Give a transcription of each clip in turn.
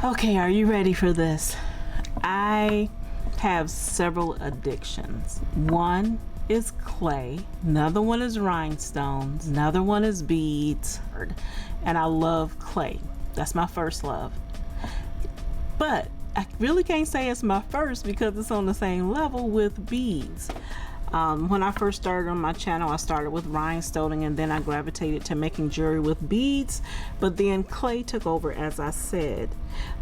Okay, are you ready for this? I have several addictions. One is clay, another one is rhinestones, another one is beads, and I love clay. That's my first love. But I really can't say it's my first because it's on the same level with beads. When I first started on my channel, I started with rhinestoning, and then I gravitated to making jewelry with beads, but then clay took over, as I said.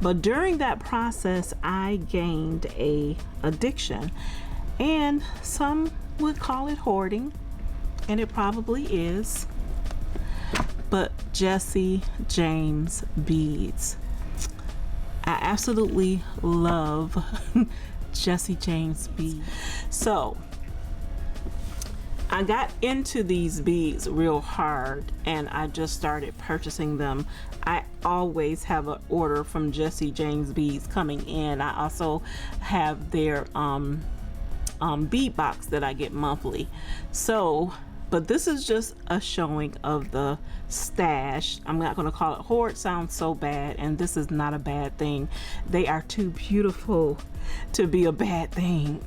But during that process, I gained a addiction, and some would call it hoarding, and it probably is, but Jesse James beads. I absolutely love Jesse James beads. So I got into these beads real hard, and I just started purchasing them. I always have an order from Jesse James beads coming in. I also have their bead box that I get monthly. So, but this is just a showing of the stash. I'm not going to call it hoard, sounds so bad, and this is not a bad thing. They are too beautiful to be a bad thing.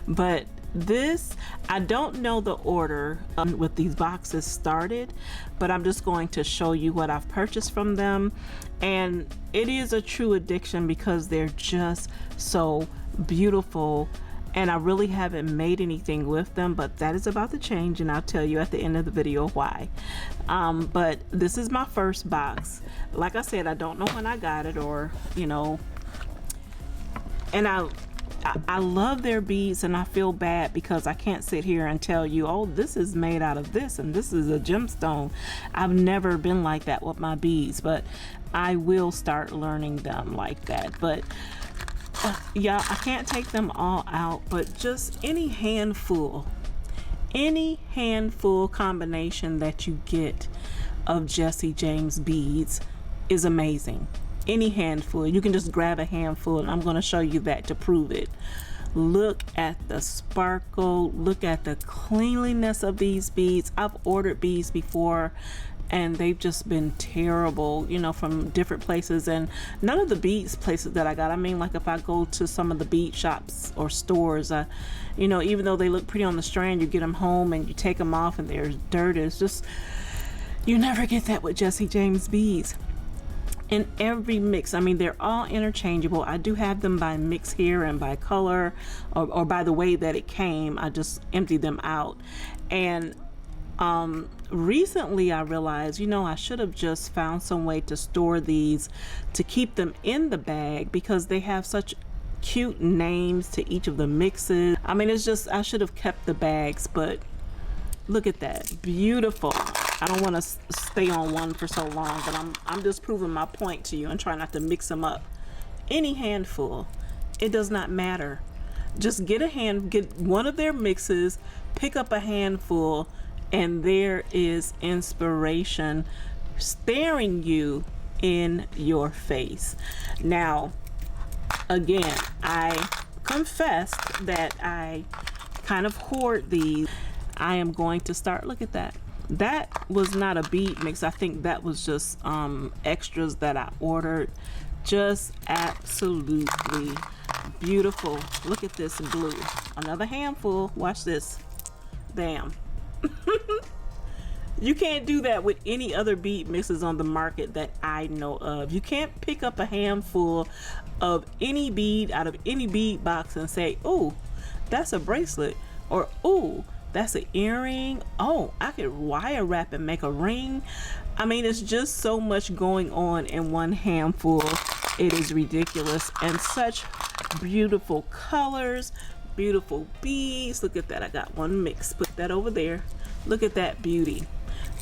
But this, I don't know the order with these boxes started, but I'm just going to show you what I've purchased from them. And it is a true addiction because they're just so beautiful, and I really haven't made anything with them, but that is about to change, and I'll tell you at the end of the video why. But this is my first box. Like I said, I don't know when I got it, or you know, and I love their beads, and I feel bad because I can't sit here and tell you, oh, this is made out of this and this is a gemstone. I've never been like that with my beads, but I will start learning them like that. But yeah, I can't take them all out, but just any handful combination that you get of Jesse James beads is amazing. Any handful, you can just grab a handful, and I'm going to show you that to prove it. Look at the sparkle, look at the cleanliness of these beads. I've ordered beads before, and they've just been terrible, you know, from different places. And none of the beads places that I got, I mean, like if I go to some of the bead shops or stores, you know, even though they look pretty on the strand, you get them home and you take them off and there's dirt. It's just, you never get that with Jesse James beads. In every mix, I mean, they're all interchangeable. I do have them by mix here and by color, or by the way that it came. I just emptied them out. And recently I realized, you know, I should have just found some way to store these, to keep them in the bag, because they have such cute names to each of the mixes. I mean, it's just, I should have kept the bags. But look at that, beautiful. I don't want to stay on one for so long, but I'm just proving my point to you and trying not to mix them up. Any handful, it does not matter. Just get one of their mixes, pick up a handful, and there is inspiration staring you in your face. Now, again, I confessed that I kind of hoard these. I am going to start, look at that. That was not a bead mix. I think that was just extras that I ordered. Just absolutely beautiful. Look at this blue. Another handful. Watch this. Bam. You can't do that with any other bead mixes on the market that I know of. You can't pick up a handful of any bead out of any bead box and say, oh, that's a bracelet, or oh, that's an earring. Oh, I could wire wrap and make a ring. I mean, it's just so much going on in one handful. It is ridiculous. And such beautiful colors, beautiful beads. Look at that. I got one mix. Put that over there. Look at that beauty.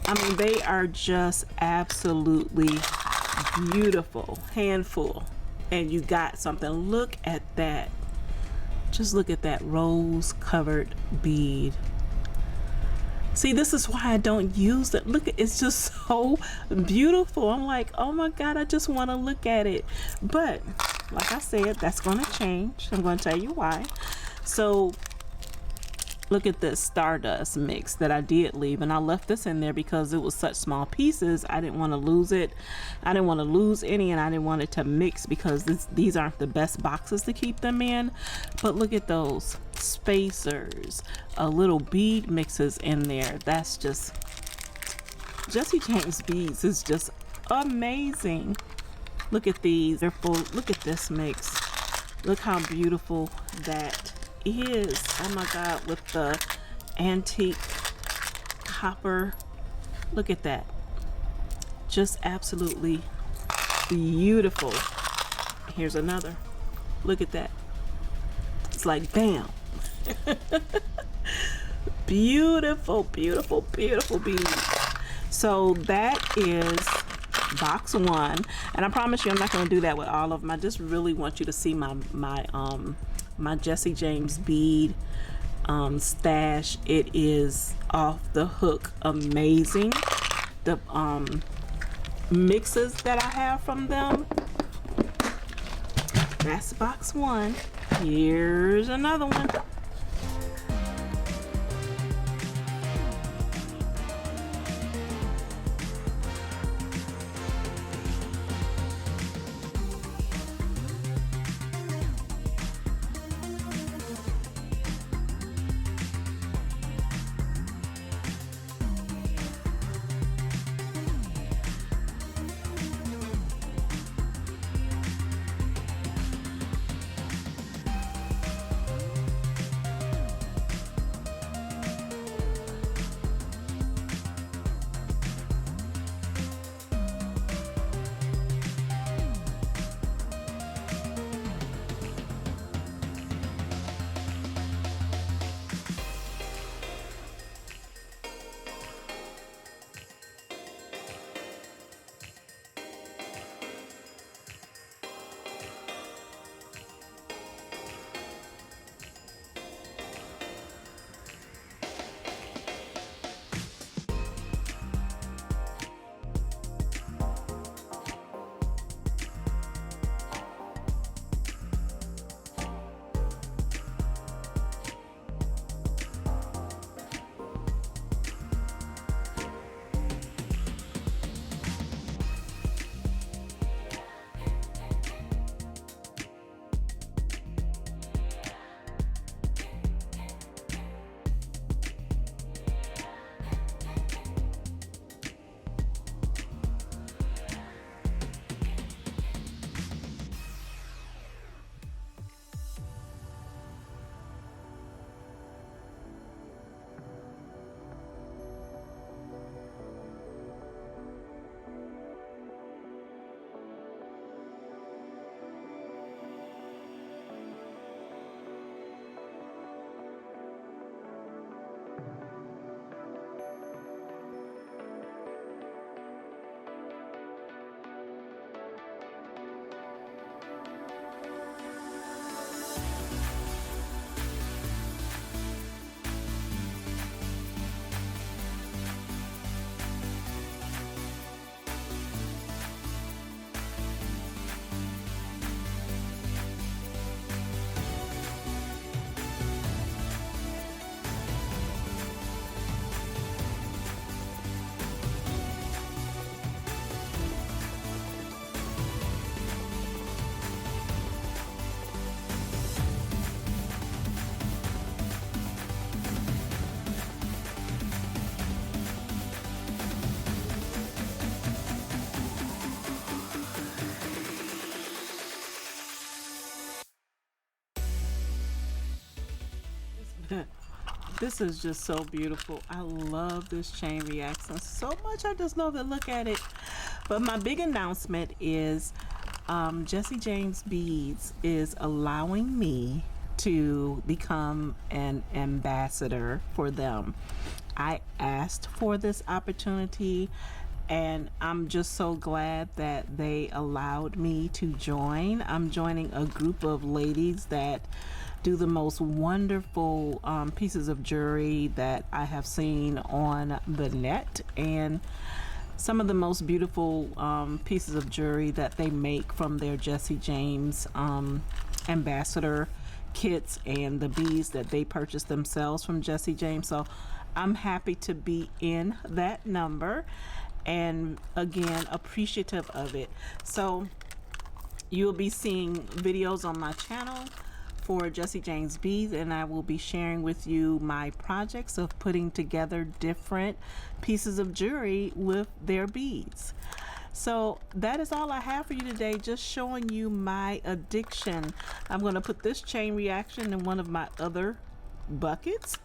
I mean, they are just absolutely beautiful. Handful. And you got something. Look at that. Just look at that rose covered bead. See, this is why I don't use it. Look, it's just so beautiful. I'm like, oh my God, I just want to look at it. But like I said, that's going to change. I'm going to tell you why. So Look at this Stardust mix that I did leave, and I left this in there because it was such small pieces. I didn't want to lose it. I didn't want to lose any, and I didn't want it to mix because these aren't the best boxes to keep them in. But look at those spacers, little bead mixes in there. That's just, Jesse James beads is just amazing. Look at these, they're full. Look at this mix. Look how beautiful that is. Oh my God, with the antique copper. Look at that. Just absolutely beautiful. Here's another. Look at that. It's like bam. Beautiful, beautiful, beautiful beads. So that is box one, and I promise you I'm not going to do that with all of them. I just really want you to see my Jesse James bead stash. It is off the hook amazing. The mixes that I have from them. That's box one. Here's another one. This is just so beautiful. I love this chain reaction so much. I just love to look at it. But my big announcement is Jesse James Beads is allowing me to become an ambassador for them. I asked for this opportunity, and I'm just so glad that they allowed me to join. I'm joining a group of ladies that do the most wonderful pieces of jewelry that I have seen on the net, and some of the most beautiful pieces of jewelry that they make from their Jesse James ambassador kits and the beads that they purchased themselves from Jesse James. So I'm happy to be in that number, and again, appreciative of it. So you'll be seeing videos on my channel for Jesse James Beads, and I will be sharing with you my projects of putting together different pieces of jewelry with their beads. So that is all I have for you today, just showing you my addiction. I'm going to put this chain reaction in one of my other buckets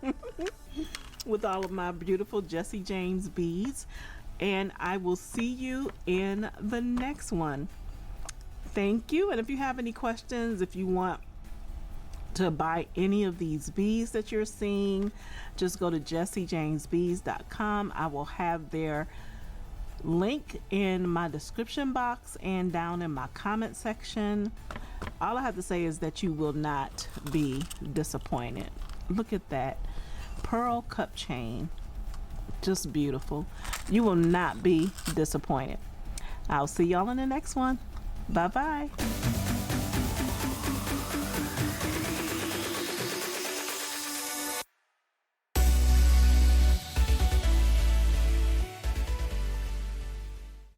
with all of my beautiful Jesse James beads, and I will see you in the next one. Thank you. And if you have any questions, if you want to buy any of these beads that you're seeing, just go to jessijamesbeads.com. I will have their link in my description box and down in my comment section. All I have to say is that you will not be disappointed. Look at that pearl cup chain, just beautiful. You will not be disappointed. I'll see y'all in the next one. Bye bye.